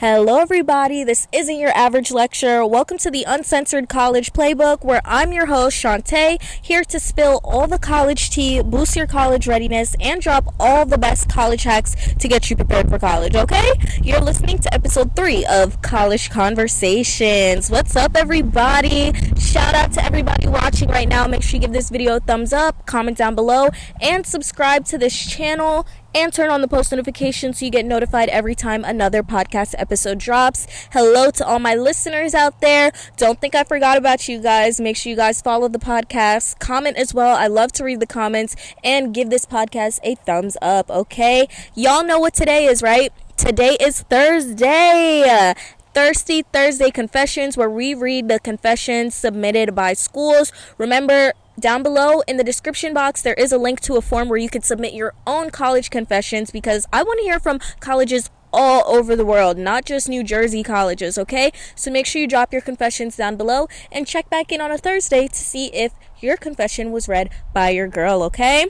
Hello, everybody. This isn't your average lecture. Welcome to the Uncensored College Playbook, where I'm your host, Shantae, here to spill all the college tea, boost your college readiness, and drop all the best college hacks to get you prepared for college, okay? You're listening to episode 3 of College Conversations. What's up, everybody? Shout out to everybody watching right now. Make sure you give this video a thumbs up, comment down below, and subscribe to this channel. And turn on the post notifications so you get notified every time another podcast episode drops. Hello to all my listeners out there. Don't think I forgot about you guys. Make sure you guys follow the podcast. Comment as well. I love to read the comments. And give this podcast a thumbs up, okay? Y'all know what today is, right? Today is Thursday. Thirsty Thursday Confessions, where we read the confessions submitted by schools. Remember, down below in the description box, there is a link to a form where you can submit your own college confessions, because I want to hear from colleges all over the world, not just New Jersey colleges, okay? So make sure you drop your confessions down below and check back in on a Thursday to see if your confession was read by your girl, okay?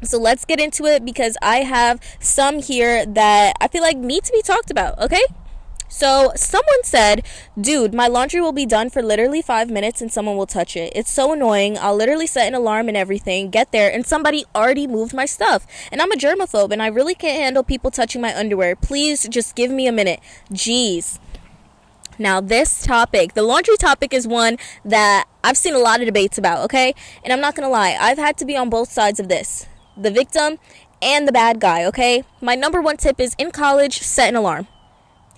So let's get into it, because I have some here that I feel like need to be talked about, okay? So someone said, dude, my laundry will be done for literally 5 minutes and someone will touch it. It's so annoying. I'll literally set an alarm and everything, get there, and somebody already moved my stuff. And I'm a germaphobe and I really can't handle people touching my underwear. Please just give me a minute. Jeez. Now this topic, the laundry topic, is one that I've seen a lot of debates about, okay? And I'm not gonna lie, I've had to be on both sides of this. The victim and the bad guy, okay? My number one tip is, in college, set an alarm.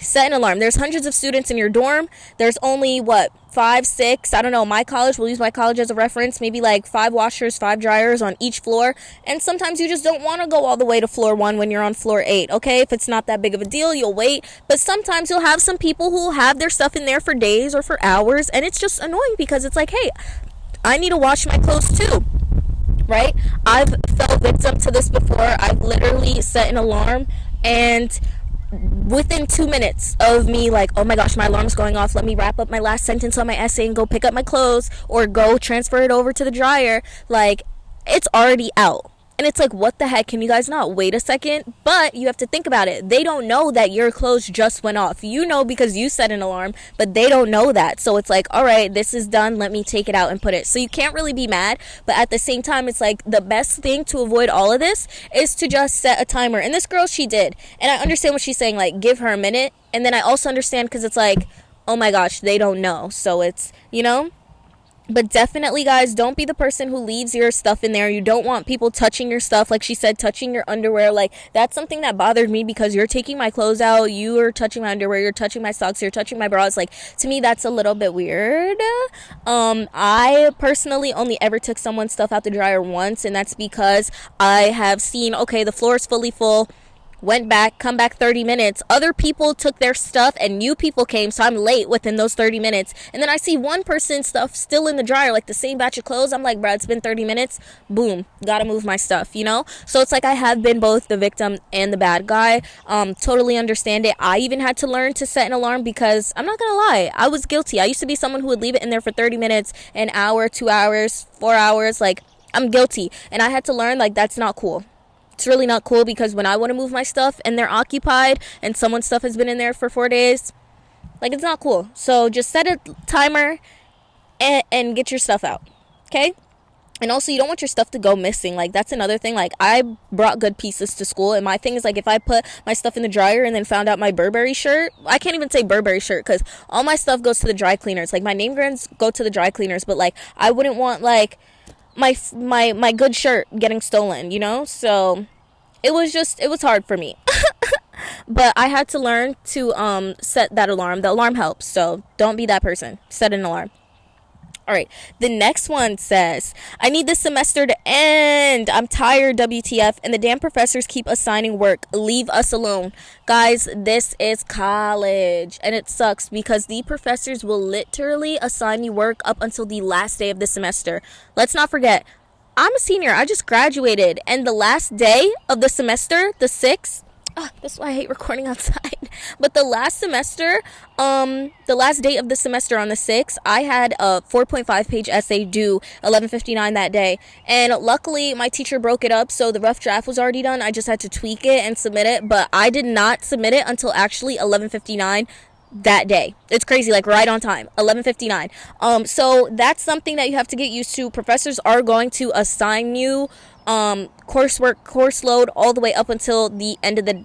Set an alarm. There's hundreds of students in your dorm. There's only, 5, 6, I don't know, my college, we'll use my college as a reference, maybe like 5 washers, 5 dryers on each floor. And sometimes you just don't want to go all the way to floor 1 when you're on floor 8, okay? If it's not that big of a deal, you'll wait. But sometimes you'll have some people who have their stuff in there for days or for hours, and it's just annoying because it's like, hey, I need to wash my clothes too, right? I've fell victim to this before. I've literally set an alarm, and within 2 minutes of me like, oh my gosh, my alarm's going off, let me wrap up my last sentence on my essay and go pick up my clothes or go transfer it over to the dryer, like, it's already out. And it's like, what the heck, can you guys not wait a second? But you have to think about it. They don't know that your clothes just went off. You know because you set an alarm, but they don't know that. So it's like, all right, this is done, let me take it out and put it. So you can't really be mad, but at the same time, it's like the best thing to avoid all of this is to just set a timer. And this girl, she did. And I understand what she's saying, like, give her a minute. And then I also understand because it's like, oh my gosh, they don't know. So it's, you know? But definitely, guys, don't be the person who leaves your stuff in there. You don't want people touching your stuff. Like she said, touching your underwear. Like, that's something that bothered me, because you're taking my clothes out. You are touching my underwear. You're touching my socks. You're touching my bras. Like, to me, that's a little bit weird. I personally only ever took someone's stuff out the dryer once. And that's because I have seen, okay, the floor is fully full. Went back, come back 30 minutes. Other people took their stuff and new people came, so I'm late within those 30 minutes. And then I see one person's stuff still in the dryer, like the same batch of clothes. I'm like, bruh, it's been 30 minutes. Boom, gotta move my stuff, you know? So it's like I have been both the victim and the bad guy. Totally understand it. I even had to learn to set an alarm because, I'm not gonna lie, I was guilty. I used to be someone who would leave it in there for 30 minutes, an hour, 2 hours, 4 hours. Like, I'm guilty. And I had to learn, like, that's not cool. It's really not cool, because when I want to move my stuff and they're occupied and someone's stuff has been in there for 4 days, like, it's not cool. So just set a timer and get your stuff out, okay? And also, you don't want your stuff to go missing. Like, that's another thing. Like, I brought good pieces to school, and my thing is, like, if I put my stuff in the dryer and then found out my Burberry shirt, I can't even say Burberry shirt, because all my stuff goes to the dry cleaners. Like, my name brands go to the dry cleaners, but, like, I wouldn't want, like, my good shirt getting stolen, you know? So it was hard for me. But I had to learn to set that alarm. The alarm helps, so don't be that person. Set an alarm. All right, the next one says, I need this semester to end. I'm tired, WTF, and the damn professors keep assigning work. Leave us alone. Guys, this is college, and it sucks because the professors will literally assign you work up until the last day of the semester. Let's not forget, I'm a senior. I just graduated, and the last day of the semester, the 6th, That's why I hate recording outside. But the last semester, the last date of the semester on the 6th, I had a 4.5 page essay due 11:59 that day. And luckily, my teacher broke it up, so the rough draft was already done. I just had to tweak it and submit it. But I did not submit it until actually 11:59 that day. It's crazy, like right on time, 11:59. So that's something that you have to get used to. Professors are going to assign you coursework, course load all the way up until the end of the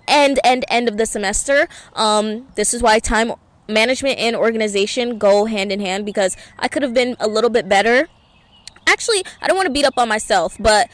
end of the semester. This is why time management and organization go hand in hand, because I could have been a little bit better. Actually, I don't want to beat up on myself, but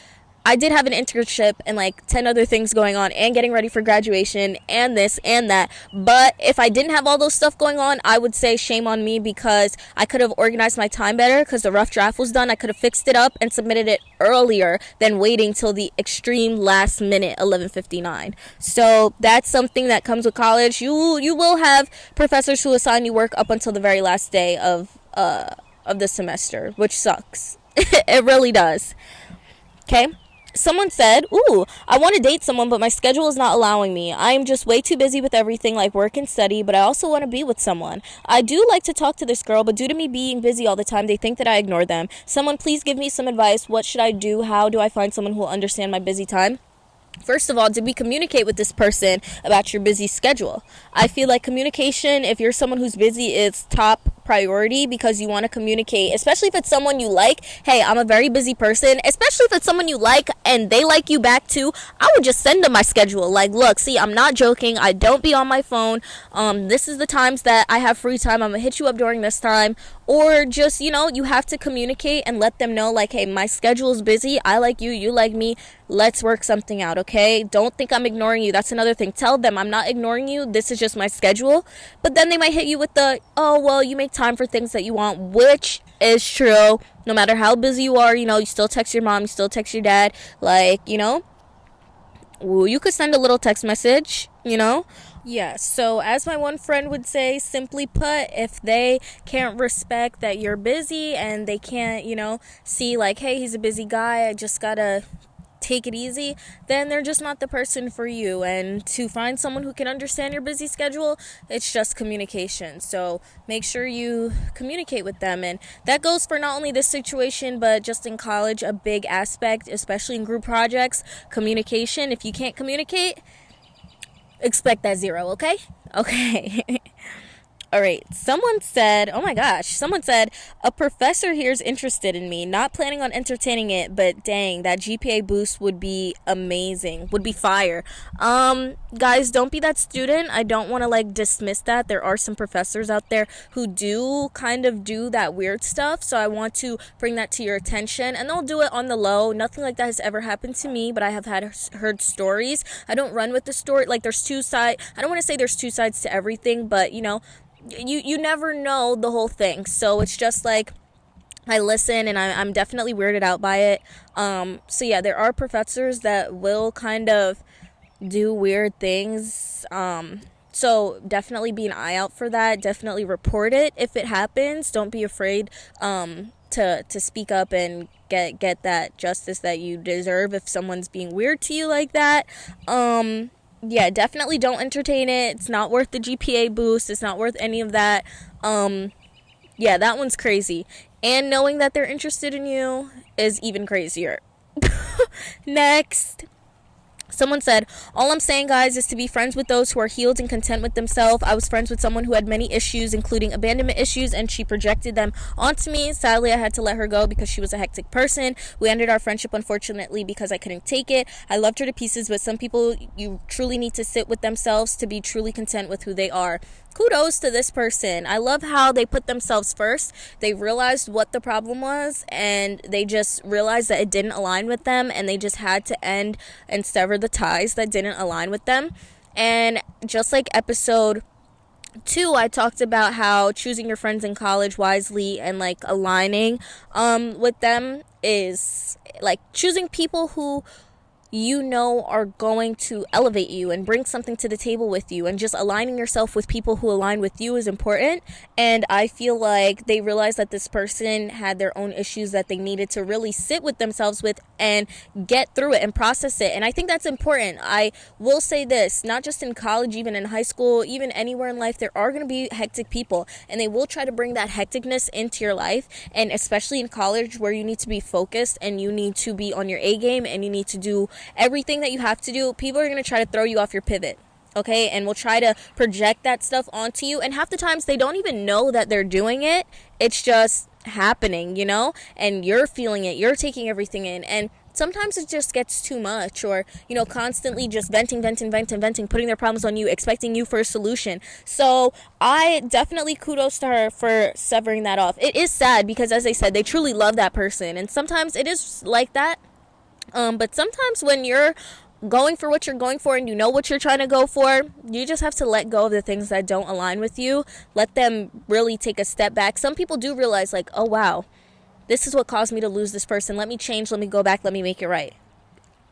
I did have an internship and like 10 other things going on and getting ready for graduation and this and that. But if I didn't have all those stuff going on, I would say shame on me, because I could have organized my time better, because the rough draft was done. I could have fixed it up and submitted it earlier than waiting till the extreme last minute, 11:59. So that's something that comes with college. You will have professors who assign you work up until the very last day of the semester, which sucks. It really does. Okay. Someone said, ooh, I want to date someone, but my schedule is not allowing me. I am just way too busy with everything like work and study, but I also want to be with someone. I do like to talk to this girl, but due to me being busy all the time, they think that I ignore them. Someone please give me some advice. What should I do? How do I find someone who will understand my busy time? First of all, did we communicate with this person about your busy schedule? I feel like communication, if you're someone who's busy, is top priority, because you want to communicate, especially if it's someone you like. Hey, I'm a very busy person, especially if it's someone you like and they like you back too. I would just send them my schedule. Like, look, see, I'm not joking. I don't be on my phone. This is the times that I have free time. I'm gonna hit you up during this time. Or just, you have to communicate and let them know, like, hey, my schedule is busy. I like you. You like me. Let's work something out, okay? Don't think I'm ignoring you. That's another thing. Tell them I'm not ignoring you. This is just my schedule. But then they might hit you with the, oh, well, you make time for things that you want, which is true. No matter how busy you are, you still text your mom, you still text your dad. Like, you could send a little text message, Yeah, so as my one friend would say, simply put, if they can't respect that you're busy and they can't, see like, hey, he's a busy guy, I just gotta take it easy, then they're just not the person for you. And to find someone who can understand your busy schedule, it's just communication. So make sure you communicate with them. And that goes for not only this situation, but just in college, a big aspect, especially in group projects, communication. If you can't communicate, expect that 0, okay? Okay. All right. Someone said, a professor here is interested in me. Not planning on entertaining it, but dang, that GPA boost would be amazing. Would be fire. Guys, don't be that student. I don't want to dismiss that. There are some professors out there who do kind of do that weird stuff. So I want to bring that to your attention, and they'll do it on the low. Nothing like that has ever happened to me, but I have heard stories. I don't run with the story. There's two sides. I don't want to say there's two sides to everything, but you never know the whole thing. So it's just I listen, and I'm definitely weirded out by it. So yeah, there are professors that will kind of do weird things. So definitely be an eye out for that. Definitely report it if it happens. Don't be afraid to speak up and get that justice that you deserve if someone's being weird to you like that. Yeah, definitely don't entertain it. It's not worth the GPA boost. It's not worth any of that. Yeah, that one's crazy. And knowing that they're interested in you is even crazier. Next. Someone said, all I'm saying, guys, is to be friends with those who are healed and content with themselves. I was friends with someone who had many issues, including abandonment issues, and she projected them onto me. Sadly, I had to let her go because she was a hectic person. We ended our friendship, unfortunately, because I couldn't take it. I loved her to pieces, but some people, you truly need to sit with themselves to be truly content with who they are. Kudos to this person. I love how they put themselves first. They realized what the problem was, and they just realized that it didn't align with them, and they just had to end and sever the ties that didn't align with them. And just like episode 2, I talked about how choosing your friends in college wisely and aligning with them is choosing people who you know are going to elevate you and bring something to the table with you, and just aligning yourself with people who align with you is important. And I feel like they realized that this person had their own issues that they needed to really sit with themselves with and get through it and process it. And I think that's important. I will say this, not just in college, even in high school, even anywhere in life, there are going to be hectic people, and they will try to bring that hecticness into your life. And especially in college, where you need to be focused and you need to be on your A game and you need to do everything that you have to do, people are going to try to throw you off your pivot. Okay, and will try to project that stuff onto you, and half the times they don't even know that they're doing it. It's just happening, and you're feeling it, you're taking everything in, and sometimes it just gets too much, or constantly just venting, putting their problems on you, expecting you for a solution. So I definitely kudos to her for severing that off. It is sad because, as I said, they truly love that person, and sometimes it is like that. But sometimes when you're going for what you're going for and you know what you're trying to go for, you just have to let go of the things that don't align with you. Let them really take a step back. Some people do realize, like, oh wow, this is what caused me to lose this person. Let me change, let me go back, let me make it right.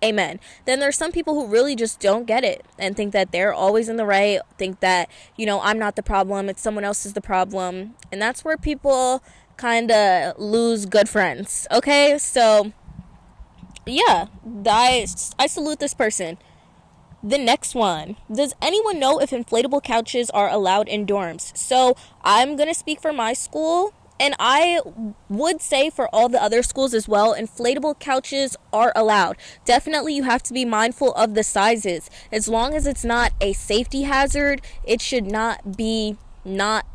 Amen. Then there's some people who really just don't get it and think that they're always in the right, think that, I'm not the problem, it's someone else is the problem. And that's where people kind of lose good friends. Okay, so yeah, I salute this person. The next one. Does anyone know if inflatable couches are allowed in dorms? So I'm going to speak for my school, and I would say for all the other schools as well, inflatable couches are allowed. Definitely you have to be mindful of the sizes. As long as it's not a safety hazard, it should not be not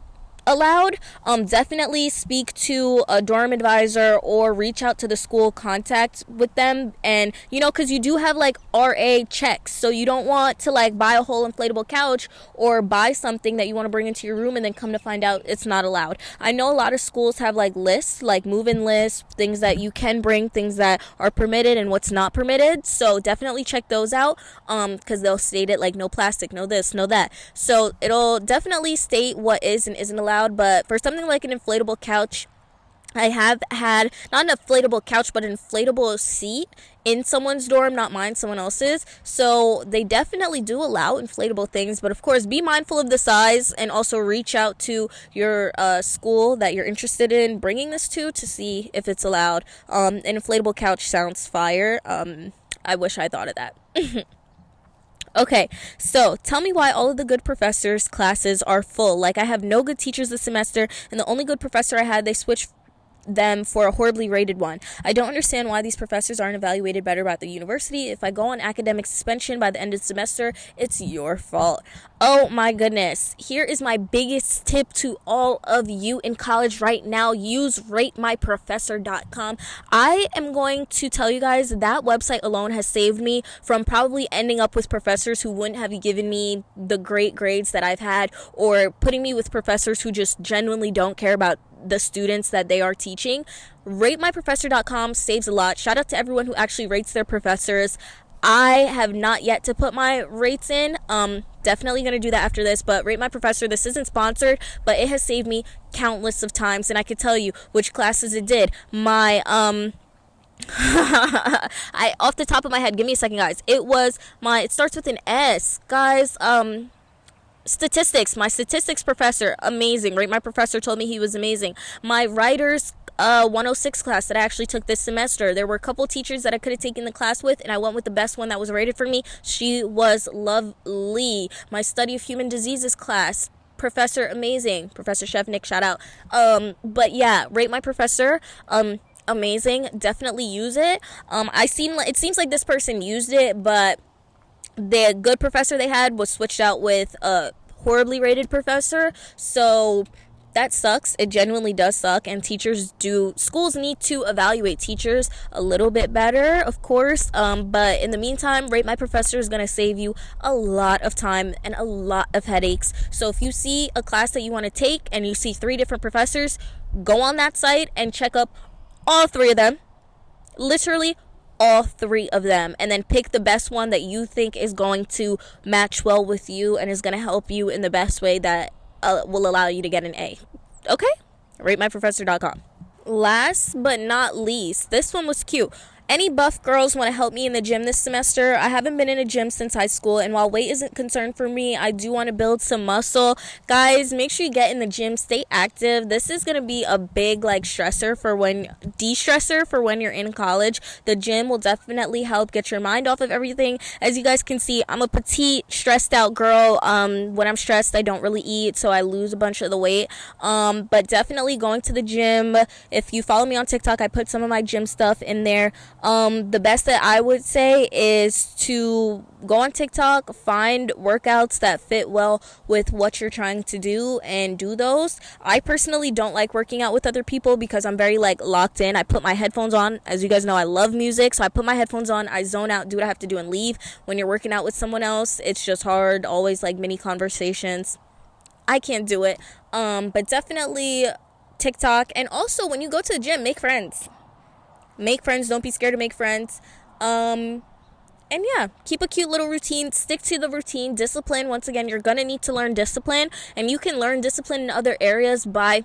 allowed. Definitely speak to a dorm advisor or reach out to the school, contact with them, and because you do have like RA checks, so you don't want to like buy a whole inflatable couch or buy something that you want to bring into your room and then come to find out it's not allowed. I know a lot of schools have like lists, like move-in lists, things that you can bring, things that are permitted and what's not permitted, so definitely check those out, because they'll state it like no plastic, no this, no that, so it'll definitely state what is and isn't allowed. But for something like an inflatable couch, I have had not an inflatable couch but an inflatable seat in someone's dorm, not mine, someone else's. So they definitely do allow inflatable things, but of course be mindful of the size, and also reach out to your school that you're interested in bringing this to see if it's allowed. An inflatable couch sounds fire. I wish I thought of that. Okay, so tell me why all of the good professors' classes are full. Like, I have no good teachers this semester, and the only good professor I had, they switched them for a horribly rated one. I don't understand why these professors aren't evaluated better by the university. If I go on academic suspension by the end of the semester, it's your fault. Oh my goodness. Here is my biggest tip to all of you in college right now. Use ratemyprofessor.com. I am going to tell you guys that website alone has saved me from probably ending up with professors who wouldn't have given me the great grades that I've had, or putting me with professors who just genuinely don't care about the students that they are teaching. Ratemyprofessor.com saves a lot. Shout out to everyone who actually rates their professors. I have not yet to put my rates in. Definitely going to do that after this, but Rate My Professor, this isn't sponsored, but it has saved me countless of times, and I could tell you which classes it did. My I off the top of my head, give me a second, guys. It starts with an S, guys. Statistics. My statistics professor, amazing. Right, my professor told me he was amazing. My writers 106 class that I actually took this semester, there were a couple teachers that I could have taken the class with, and I went with the best one that was rated for me. She was lovely. My study of human diseases class, professor amazing. Professor Shevnik, shout out. But yeah, Rate My Professor, amazing. Definitely use it. It seems like this person used it, but the good professor they had was switched out with a horribly rated professor, so that sucks. It genuinely does suck, and schools need to evaluate teachers a little bit better, of course, but in the meantime, Rate My Professor is going to save you a lot of time and a lot of headaches. So if you see a class that you want to take and you see 3 different professors, go on that site and check up all 3 of them, literally all 3 of them, and then pick the best one that you think is going to match well with you and is going to help you in the best way that will allow you to get an A. Okay? RateMyProfessor.com. Last but not least, this one was cute. Any buff girls want to help me in the gym this semester? I haven't been in a gym since high school, and while weight isn't concerned for me, I do want to build some muscle. Guys, make sure you get in the gym, stay active. This is going to be a big de-stressor for when you're in college. The gym will definitely help get your mind off of everything. As you guys can see, I'm a petite, stressed out girl. When I'm stressed, I don't really eat, so I lose a bunch of the weight. But definitely going to the gym. If you follow me on TikTok, I put some of my gym stuff in there. The best that I would say is to go on TikTok, find workouts that fit well with what you're trying to do and do those. I personally don't like working out with other people because I'm very locked in. I put my headphones on. As you guys know, I love music, so I put my headphones on, I zone out, do what I have to do and leave. When you're working out with someone else, it's just hard. Always mini conversations. I can't do it. But definitely TikTok. And also, when you go to the gym, make friends. Don't be scared to make friends. And yeah, keep a cute little routine. Stick to the routine. Discipline. Once again, you're gonna need to learn discipline, and you can learn discipline in other areas by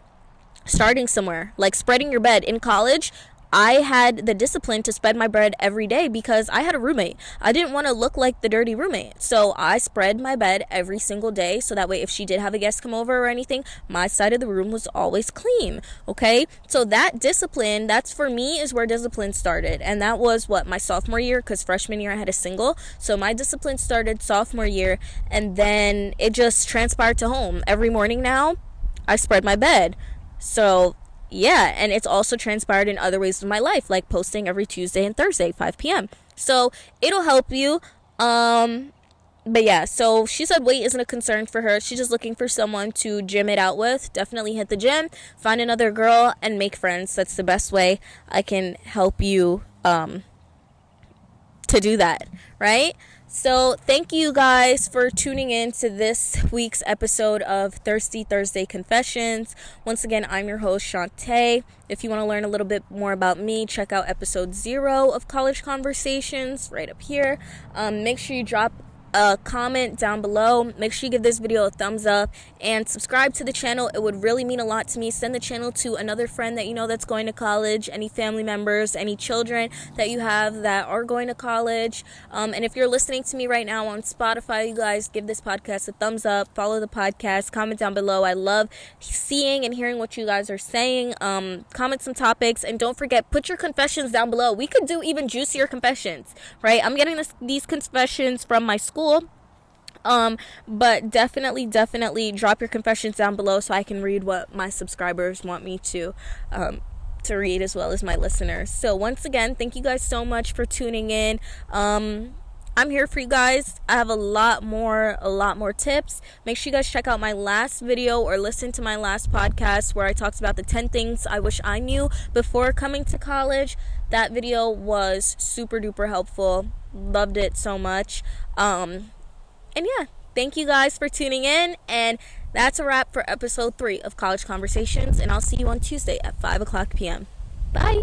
starting somewhere, like spreading your bed. In college, I had the discipline to spread my bed every day because I had a roommate. I didn't want to look like the dirty roommate, so I spread my bed every single day, so that way if she did have a guest come over or anything, my side of the room was always clean. Okay, so that discipline, that's for me, is where discipline started. And that was my sophomore year, because freshman year I had a single. So my discipline started sophomore year, and then it just transpired to home. Every morning now I spread my bed. So yeah, and it's also transpired in other ways of my life, like posting every Tuesday and Thursday, 5 p.m. So it'll help you. But yeah, so she said weight isn't a concern for her. She's just looking for someone to gym it out with. Definitely hit the gym, find another girl, and make friends. That's the best way I can help you to do that, right? So thank you guys for tuning in to this week's episode of Thirsty Thursday Confessions. Once again, I'm your host, Shantae. If you want to learn a little bit more about me, check out episode 0 of College Conversations right up here. Make sure you drop a comment down below. Make sure you give this video a thumbs up and subscribe to the channel. It would really mean a lot to me. Send the channel to another friend that you know that's going to college, any family members, any children that you have that are going to college. And if you're listening to me right now on Spotify, you guys give this podcast a thumbs up, follow the podcast, comment down below. I love seeing and hearing what you guys are saying. Comment some topics, and don't forget, put your confessions down below. We could do even juicier confessions, right? I'm getting these confessions from my school. But definitely drop your confessions down below so I can read what my subscribers want me to read, as well as my listeners. So once again, thank you guys so much for tuning in. I'm here for you guys. I have a lot more tips. Make sure you guys check out my last video or listen to my last podcast where I talked about the 10 things I wish I knew before coming to college. That video was super duper helpful. Loved it so much. And yeah, thank you guys for tuning in, and that's a wrap for episode 3 of College Conversations, and I'll see you on Tuesday at 5 o'clock p.m. Bye.